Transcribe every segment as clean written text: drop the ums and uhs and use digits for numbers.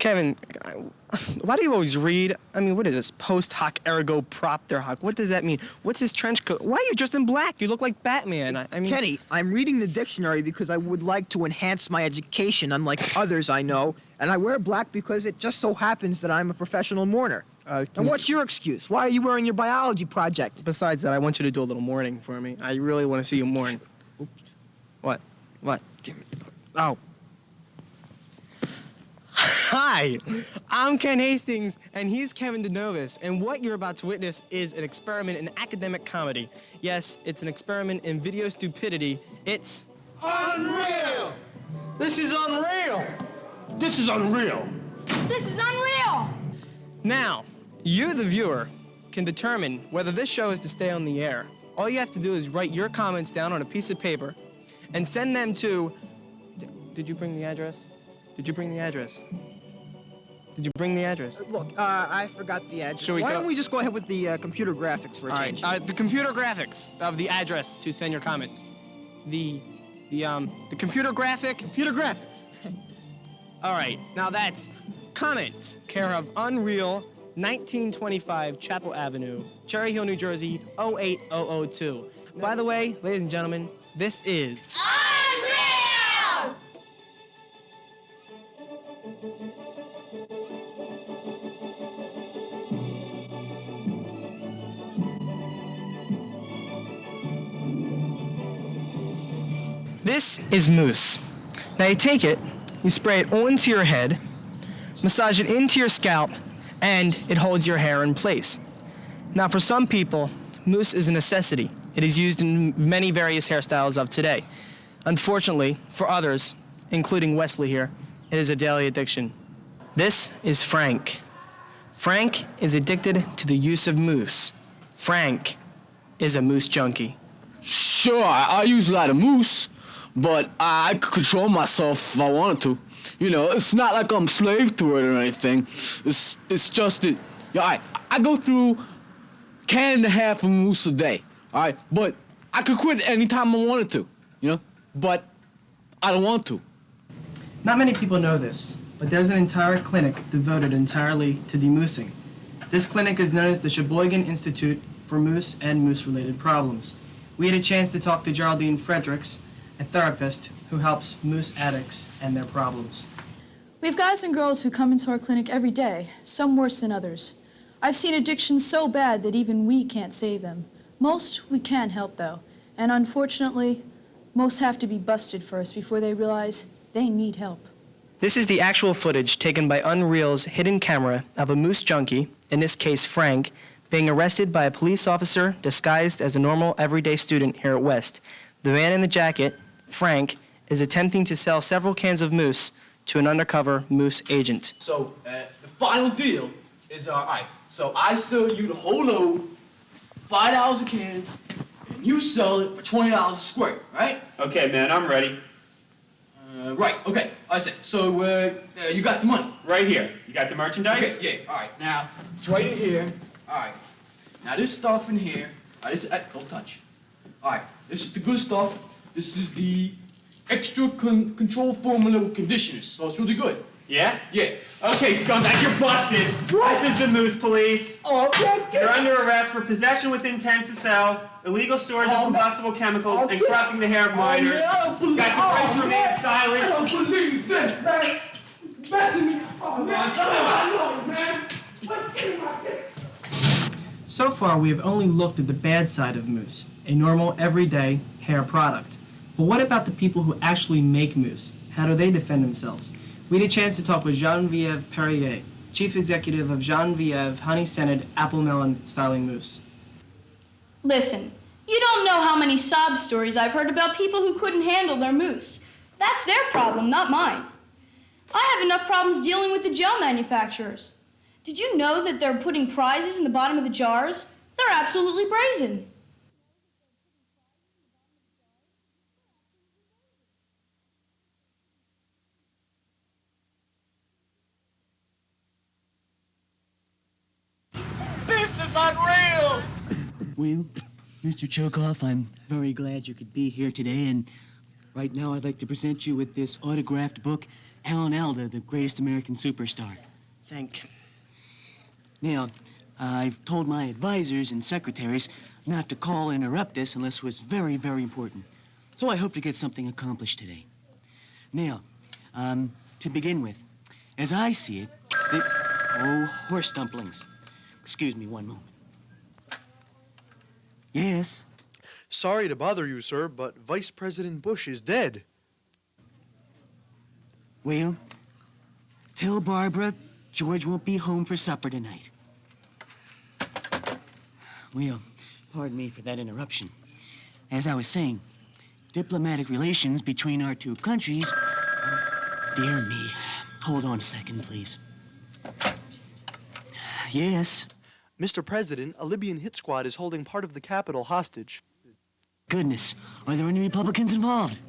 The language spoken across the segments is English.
Kevin, why do you always read? I mean, what is this? Post hoc ergo propter hoc. What does that mean? What's his trench coat? Why are you dressed in black? You look like Batman. I mean... Kenny, I'm reading the dictionary because I would like to enhance my education, unlike others I know. And I wear black because it just so happens that I'm a professional mourner. And what's your excuse? Why are you wearing your biology project? Besides that, I want you to do a little mourning for me. I really want to see you mourn. Oops. What? Give me the book. Oh. Hi, I'm Ken Hastings, and he's Kevin DeNovis, and what you're about to witness is an experiment in academic comedy. Yes, it's an experiment in video stupidity. It's... unreal! This is unreal! This is unreal! This is unreal! Now, you, the viewer, can determine whether this show is to stay on the air. All you have to do is write your comments down on a piece of paper and send them to... Did you bring the address? Did you bring the address? Did you bring the address? Look, I forgot the address. Why don't we just go ahead with the computer graphics for a change? All right, the computer graphics of the address to send your comments. The computer graphic. Computer graphics. All right, now that's comments, care of Unreal, 1925 Chapel Avenue, Cherry Hill, New Jersey, 08002. By the way, ladies and gentlemen, this is... Unreal! This is mousse. Now you take it, you spray it onto your head, massage it into your scalp, and it holds your hair in place. Now for some people, mousse is a necessity. It is used in many various hairstyles of today. Unfortunately, for others, including Wesley here, it is a daily addiction. This is Frank. Frank is addicted to the use of mousse. Frank is a mousse junkie. Sure, I use a lot of mousse, but I could control myself if I wanted to. You know, it's not like I'm slave to it or anything. It's just that, I go through a can and a half of mousse a day, all right? But I could quit anytime I wanted to, you know? But I don't want to. Not many people know this, but there's an entire clinic devoted entirely to demoussing. This clinic is known as the Sheboygan Institute for Mousse and Mousse-related problems. We had a chance to talk to Geraldine Fredericks, a therapist who helps mousse addicts and their problems. We have guys and girls who come into our clinic every day, some worse than others. I've seen addictions so bad that even we can't save them. Most we can help, though, and unfortunately, most have to be busted first before they realize they need help. This is the actual footage taken by Unreal's hidden camera of a mousse junkie, in this case Frank, being arrested by a police officer disguised as a normal everyday student here at West. The man in the jacket, Frank, is attempting to sell several cans of mousse to an undercover mousse agent. So, the final deal is, all right, so I sell you the whole load, $5 a can, and you sell it for $20 a square, right? Okay, man, I'm ready. Right, okay, I said, so, you got the money? Right here. You got the merchandise? Okay, yeah, all right, now, it's right in here, all right. Now, this stuff in here, don't touch. All right, this is the good stuff. This is the extra control formula with conditioners, so it's really good. Yeah? Yeah. Okay, scumbag, you're busted. This is the Moose Police. Okay. You're under arrest for possession with intent to sell, illegal storage of combustible chemicals, and corrupting the hair of minors. Got the right to remain silent. I don't believe this, man. Oh, man, come on, man. So far, we have only looked at the bad side of mousse, a normal, everyday hair product. But what about the people who actually make mousse? How do they defend themselves? We had a chance to talk with Genevieve Perrier, chief executive of Genevieve Honey-Scented Apple Melon Styling Mousse. Listen, you don't know how many sob stories I've heard about people who couldn't handle their mousse. That's their problem, not mine. I have enough problems dealing with the gel manufacturers. Did you know that they're putting prizes in the bottom of the jars? They're absolutely brazen. This is unreal. Well, Mr. Chokoff, I'm very glad you could be here today, and right now I'd like to present you with this autographed book Alan Alda, the greatest American superstar. Thank. Now, I've told my advisors and secretaries not to call and interrupt us unless it was very, very important. So I hope to get something accomplished today. Now, to begin with, as I see it, oh, horse dumplings. Excuse me one moment. Yes? Sorry to bother you, sir, but Vice President Bush is dead. Well, tell Barbara George won't be home for supper tonight. Well, pardon me for that interruption. As I was saying, diplomatic relations between our two countries... Dear me. Hold on a second, please. Yes? Mr. President, a Libyan hit squad is holding part of the capital hostage. Goodness, are there any Republicans involved?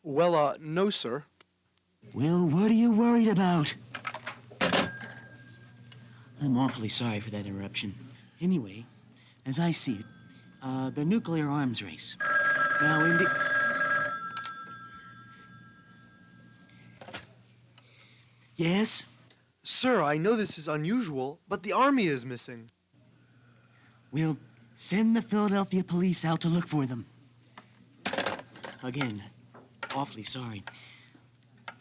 Well, no, sir. Well, what are you worried about? I'm awfully sorry for that interruption. Anyway, as I see it, the nuclear arms race. Now, Yes? Sir, I know this is unusual, but the army is missing. We'll send the Philadelphia police out to look for them. Again, awfully sorry.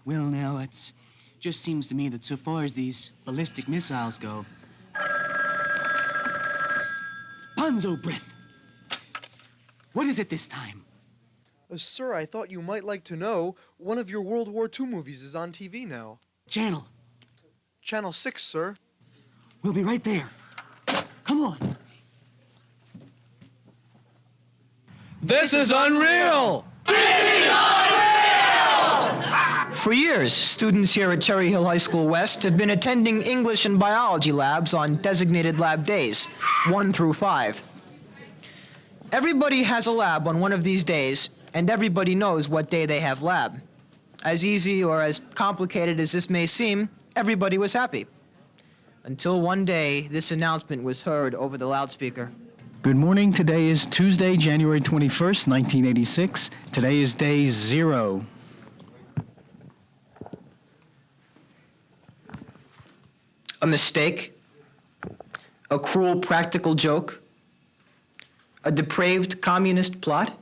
Well, now, it just seems to me that so far as these ballistic missiles go... Bonzo breath! What is it this time? Sir, I thought you might like to know one of your World War II movies is on TV now. Channel. Channel 6, sir. We'll be right there. Come on. This is unreal! For years, students here at Cherry Hill High School West have been attending English and biology labs on designated lab days, 1 through 5. Everybody has a lab on one of these days, and everybody knows what day they have lab. As easy or as complicated as this may seem, everybody was happy. Until one day, this announcement was heard over the loudspeaker. Good morning. Today is Tuesday, January 21st, 1986. Today is day 0. A mistake? A cruel practical joke? A depraved communist plot?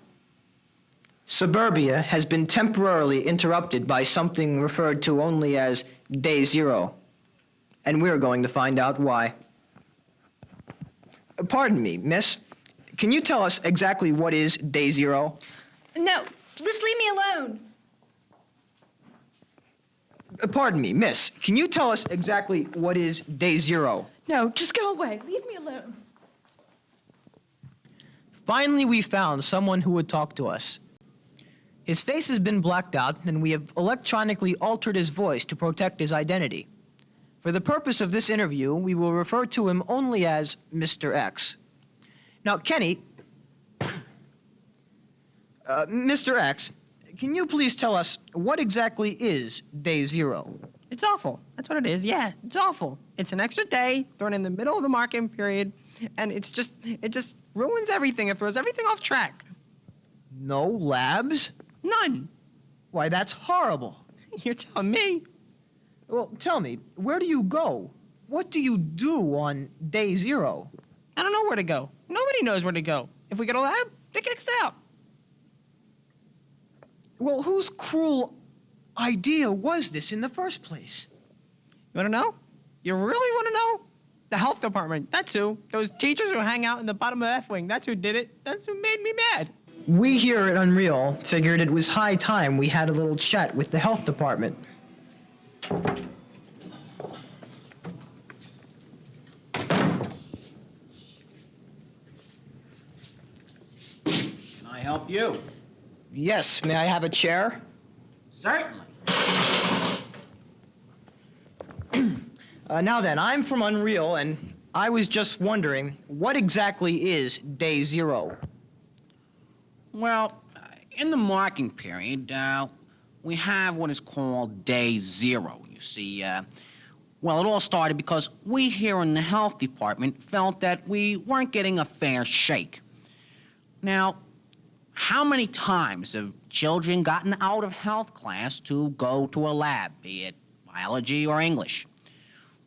Suburbia has been temporarily interrupted by something referred to only as Day 0. And we're going to find out why. Pardon me, miss. Can you tell us exactly what is Day 0? No, just leave me alone. Pardon me, miss. Can you tell us exactly what is Day 0? No, just go away. Leave me alone. Finally, we found someone who would talk to us. His face has been blacked out, and we have electronically altered his voice to protect his identity. For the purpose of this interview, we will refer to him only as Mr. X. Now, Kenny, Mr. X, can you please tell us what exactly is Day 0? It's awful. That's what it is. Yeah, it's awful. It's an extra day thrown in the middle of the marketing period, and it just ruins everything. It throws everything off track. No labs? None. Why, that's horrible. You're telling me. Well, tell me, where do you go? What do you do on Day 0? I don't know where to go. Nobody knows where to go. If we get a lab, they kick us out. Well, whose cruel idea was this in the first place? You want to know? You really want to know? The health department. That's who. Those teachers who hang out in the bottom of F-Wing. That's who did it. That's who made me mad. We here at Unreal figured it was high time we had a little chat with the health department. Can I help you? Yes, may I have a chair? Certainly. Now then, I'm from Unreal, and I was just wondering, what exactly is Day 0? Well, in the marking period, we have what is called Day 0. You see, well, it all started because we here in the health department felt that we weren't getting a fair shake. Now, how many times have children gotten out of health class to go to a lab, be it biology or English?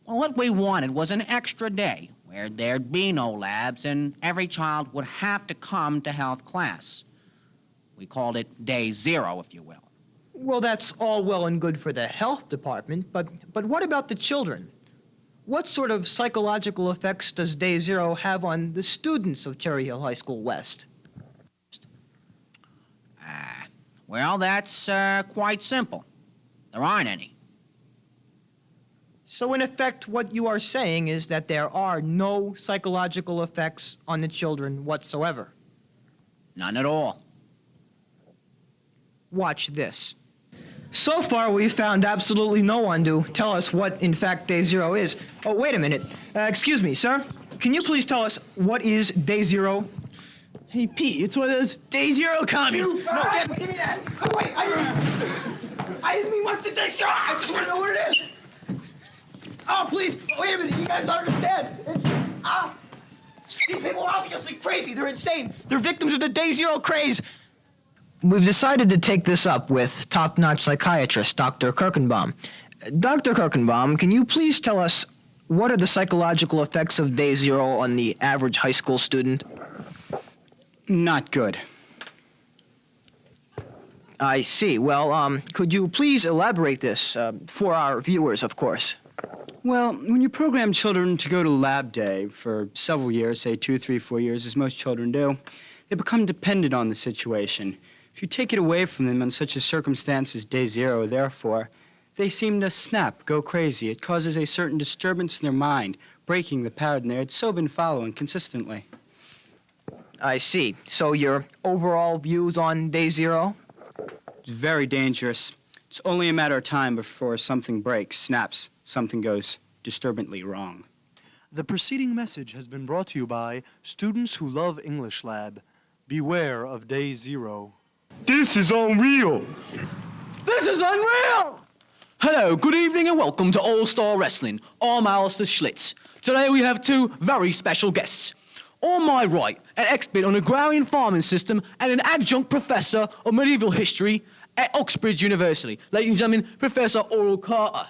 Well, what we wanted was an extra day where there'd be no labs and every child would have to come to health class. We called it Day Zero, if you will. Well, that's all well and good for the health department, but what about the children? What sort of psychological effects does Day Zero have on the students of Cherry Hill High School West? Well, that's quite simple. There aren't any. So in effect, what you are saying is that there are no psychological effects on the children whatsoever. None at all. Watch this. So far, we've found absolutely no one to tell us what, in fact, Day Zero is. Oh, wait a minute. Excuse me, sir. Can you please tell us what is Day Zero? Hey, Pete, it's one of those Day Zero commies. No, give me that. Oh, wait, I didn't mean what's the Day Zero. I just want to know what it is. Oh, please, wait a minute. You guys don't understand. These people are obviously crazy. They're insane. They're victims of the Day Zero craze. We've decided to take this up with top-notch psychiatrist Dr. Kirkenbaum. Dr. Kirkenbaum, can you please tell us what are the psychological effects of Day Zero on the average high school student? Not good. I see. Well, could you please elaborate this for our viewers, of course? Well, when you program children to go to lab day for several years, say 2, 3, 4 years, as most children do, they become dependent on the situation. If you take it away from them in such a circumstance as Day Zero, therefore, they seem to snap, go crazy. It causes a certain disturbance in their mind, breaking the pattern they had so been following consistently. I see. So your overall views on Day Zero? It's very dangerous. It's only a matter of time before something breaks, snaps, something goes disturbantly wrong. The preceding message has been brought to you by Students Who Love English Lab. Beware of Day Zero. This is unreal. This is unreal! Hello, good evening and welcome to All-Star Wrestling. I'm Alistair Schlitz. Today we have two very special guests. On my right, an expert on agrarian farming system and an adjunct professor of medieval history at Oxbridge University. Ladies and gentlemen, Professor Oral Carter.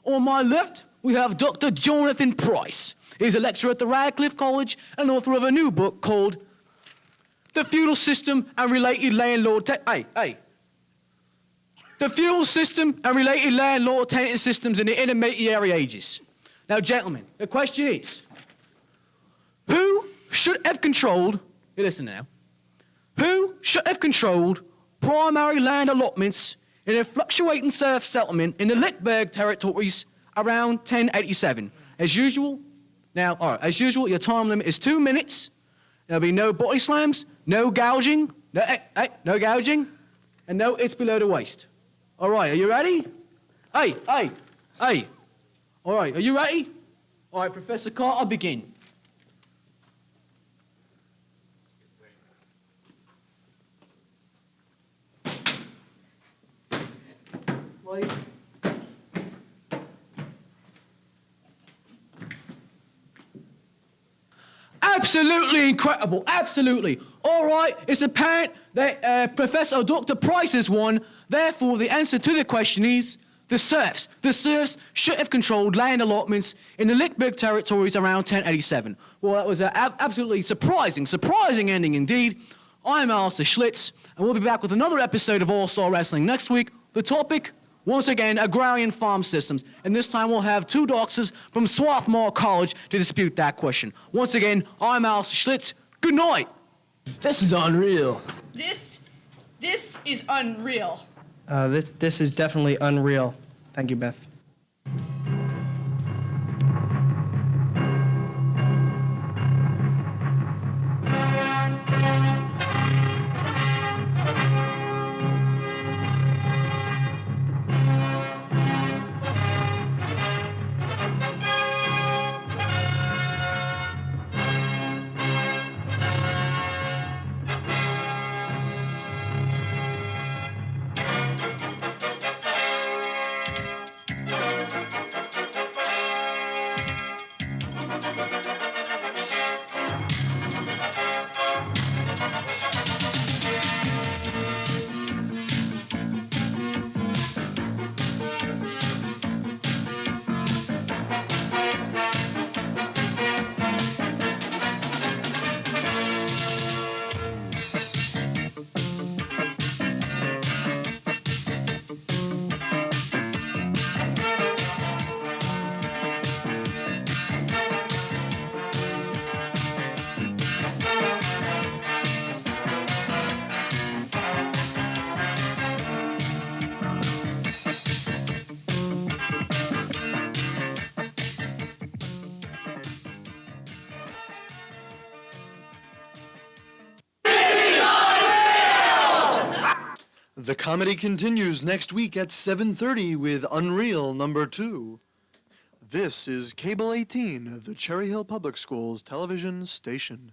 On my left, we have Dr. Jonathan Price. He's a lecturer at the Radcliffe College and author of a new book called The Feudal System and Related Landlord... The Feudal System and Related Landlord-Tenant Systems in the Intermediary Ages. Now, gentlemen, the question is, who should have controlled... You listen now. Who should have controlled primary land allotments in a fluctuating serf settlement in the Lickberg territories around 1087? As usual, your time limit is 2 minutes. There'll be no body slams, no gouging, no gouging, and no it's below the waist. All right, are you ready? Hey. All right, are you ready? All right, Professor Carter, begin. Absolutely incredible, absolutely. All right, it's apparent that Professor Dr. Price has won. Therefore, the answer to the question is the serfs. The serfs should have controlled land allotments in the Lickberg territories around 1087. Well, that was an absolutely surprising ending indeed. I'm Alistair Schlitz, and we'll be back with another episode of All-Star Wrestling next week. The topic, once again, agrarian farm systems. And this time we'll have two doctors from Swarthmore College to dispute that question. Once again, I'm Alistair Schlitz. Good night. This is unreal. This is unreal. This is definitely unreal. Thank you, Beth. The comedy continues next week at 7:30 with Unreal number 2. This is Cable 18, the Cherry Hill Public Schools television station.